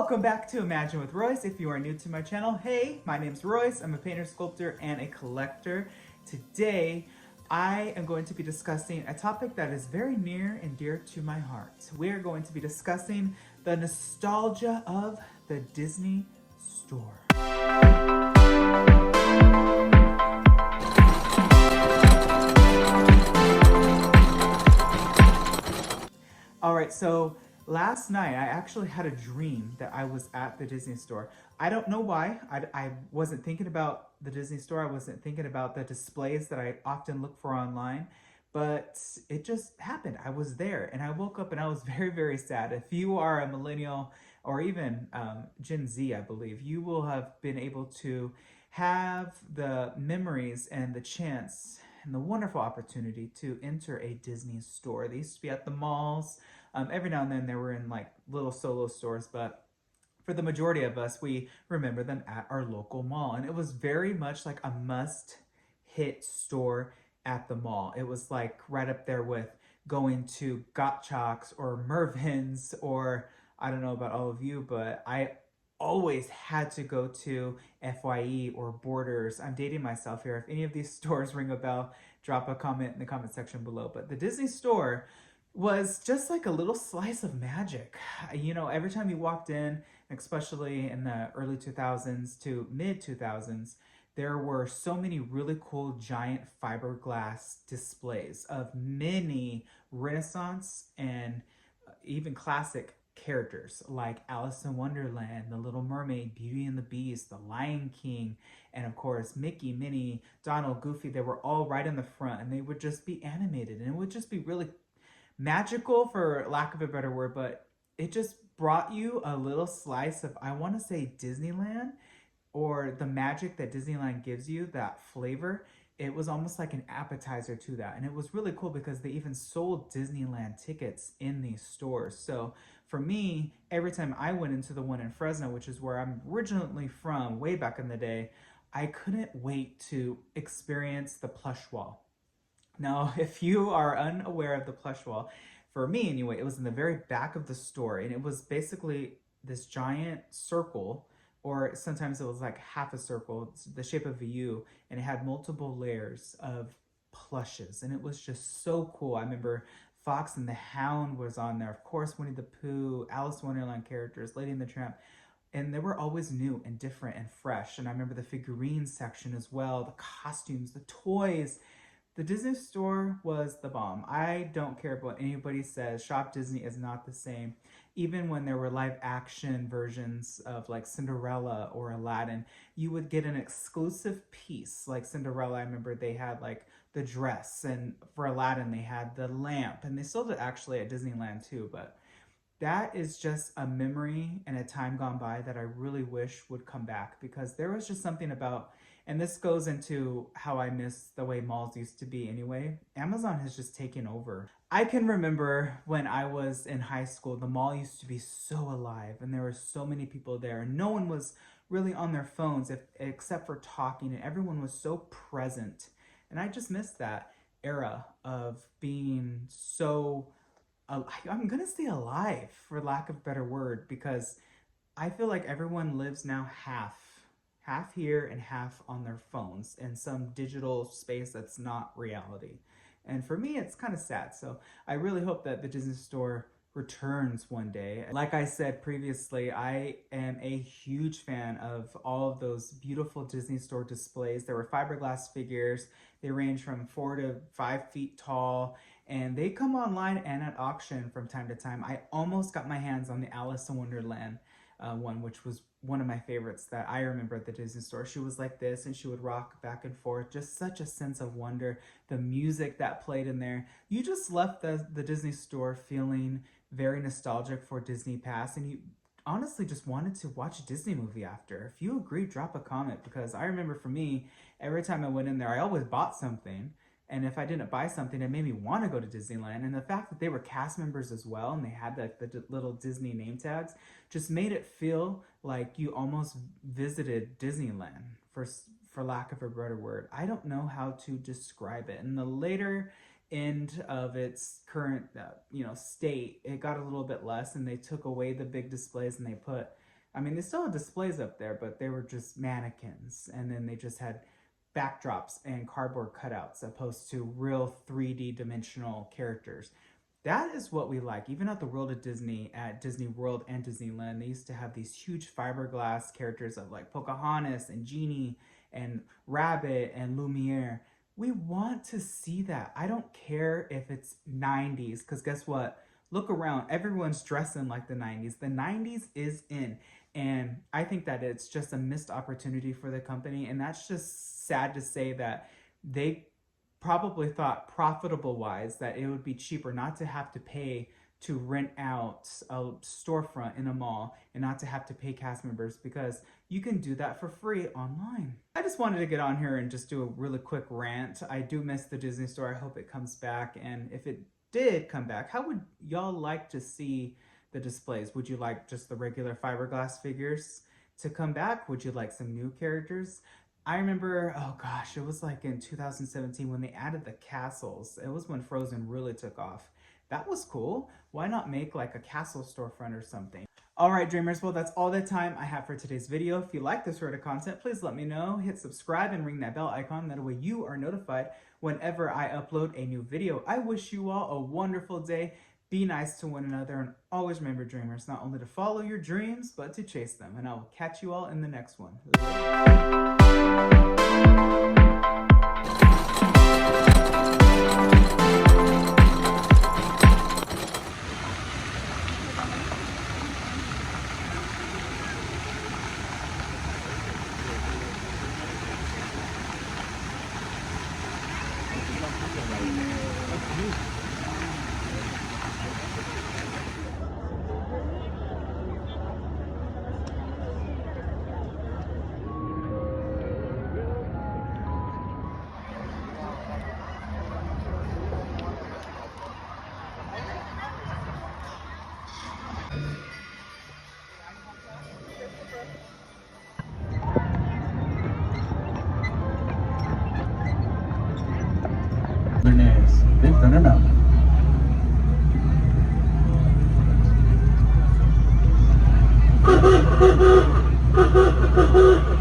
Welcome back to Imagine with Royce. If you are new to my channel, hey, my name's Royce. I'm a painter, sculptor, and a collector. Today, I am going to be discussing a topic that is very near and dear to my heart. We are going to be discussing the nostalgia of the Disney store. All right, so last night I actually had a dream that I was at the Disney store. I don't know why. I wasn't thinking about the Disney store. I wasn't thinking about the displays that I often look for online, but it just happened. I was there and I woke up and I was very, very sad. If you are a millennial or even Gen Z, I believe, you will have been able to have the memories and the chance and the wonderful opportunity to enter a Disney store. They used to be at the malls. Every now and then they were in like little solo stores, but for the majority of us, we remember them at our local mall. And it was very much like a must hit store at the mall. It was like right up there with going to Gottschalk's or Mervin's, or I don't know about all of you, but I always had to go to FYE or Borders. I'm dating myself here. If any of these stores ring a bell, drop a comment in the comment section below. But the Disney store was just like a little slice of magic. You know, every time you walked in, especially in the early 2000s to mid 2000s, there were so many really cool giant fiberglass displays of many Renaissance and even classic characters like Alice in Wonderland, The Little Mermaid, Beauty and the Beast, The Lion King, and of course Mickey, Minnie, Donald, Goofy. They were all right in the front and they would just be animated and it would just be really magical, for lack of a better word, but it just brought you a little slice of, I want to say, Disneyland, or the magic that Disneyland gives you, that flavor. It was almost like an appetizer to that. And it was really cool because they even sold Disneyland tickets in these stores. So for me, every time I went into the one in Fresno, which is where I'm originally from way back in the day, I couldn't wait to experience the plush wall. Now, if you are unaware of the plush wall, for me anyway, it was in the very back of the store, and it was basically this giant circle, or sometimes it was like half a circle, it's the shape of a U, and it had multiple layers of plushes, and it was just so cool. I remember Fox and the Hound was on there, of course, Winnie the Pooh, Alice in Wonderland characters, Lady and the Tramp, and they were always new and different and fresh. And I remember the figurines section as well, the costumes, the toys. The Disney store was the bomb. I don't care what anybody says. Shop Disney is not the same. Even when there were live action versions of like Cinderella or Aladdin, you would get an exclusive piece. Like Cinderella, I remember they had like the dress, and for Aladdin they had the lamp, and they still do actually at Disneyland too, but that is just a memory and a time gone by that I really wish would come back, because there was just something about, and this goes into how I miss the way malls used to be anyway. Amazon has just taken over. I can remember when I was in high school, the mall used to be so alive and there were so many people there and no one was really on their phones except for talking, and everyone was so present. And I just miss that era of being so, I'm gonna say alive, for lack of a better word, because I feel like everyone lives now half here and half on their phones in some digital space that's not reality. And for me, it's kind of sad. So I really hope that the Disney store returns one day. Like I said previously, I am a huge fan of all of those beautiful Disney store displays. There were fiberglass figures. They range from 4 to 5 feet tall, and they come online and at auction from time to time. I almost got my hands on the Alice in Wonderland one, which was one of my favorites that I remember at the Disney store. She was like this and she would rock back and forth, just such a sense of wonder. The music that played in there, you just left the Disney store feeling very nostalgic for Disney Pass, and you honestly just wanted to watch a Disney movie after. If you agree, drop a comment, because I remember for me, every time I went in there, I always bought something. And if I didn't buy something, it made me want to go to Disneyland. And the fact that they were cast members as well, and they had the little Disney name tags, just made it feel like you almost visited Disneyland, for lack of a better word. I don't know how to describe it. In the later end of its current state, it got a little bit less, and they took away the big displays and they put I mean, they still had displays up there, but they were just mannequins. And then they just had backdrops and cardboard cutouts opposed to real 3D dimensional characters. That is what we like. Even at the World of Disney, at Disney World and Disneyland, they used to have these huge fiberglass characters of like Pocahontas and Genie and Rabbit and Lumiere. We want to see that. I don't care if it's 90s, because guess what? Look around. Everyone's dressing like the 90s. The 90s is in. And I think that it's just a missed opportunity for the company. And that's just sad to say that they probably thought profitable-wise that it would be cheaper not to have to pay to rent out a storefront in a mall and not to have to pay cast members, because you can do that for free online. I just wanted to get on here and just do a really quick rant. I do miss the Disney store. I hope it comes back. And if it did come back, how would y'all like to see the displays? Would you like just the regular fiberglass figures to come back? Would you like some new characters? I remember, oh gosh, it was like in 2017 when they added the castles. It was when Frozen really took off. That was cool. Why not make like a castle storefront or something? All right, dreamers, well, that's all the time I have for today's video. If you like this sort of content, please let me know. Hit subscribe and ring that bell icon. That way you are notified whenever I upload a new video. I wish you all a wonderful day. Be nice to one another, and always remember, dreamers, not only to follow your dreams, but to chase them. And I will catch you all in the next one. No, no, no.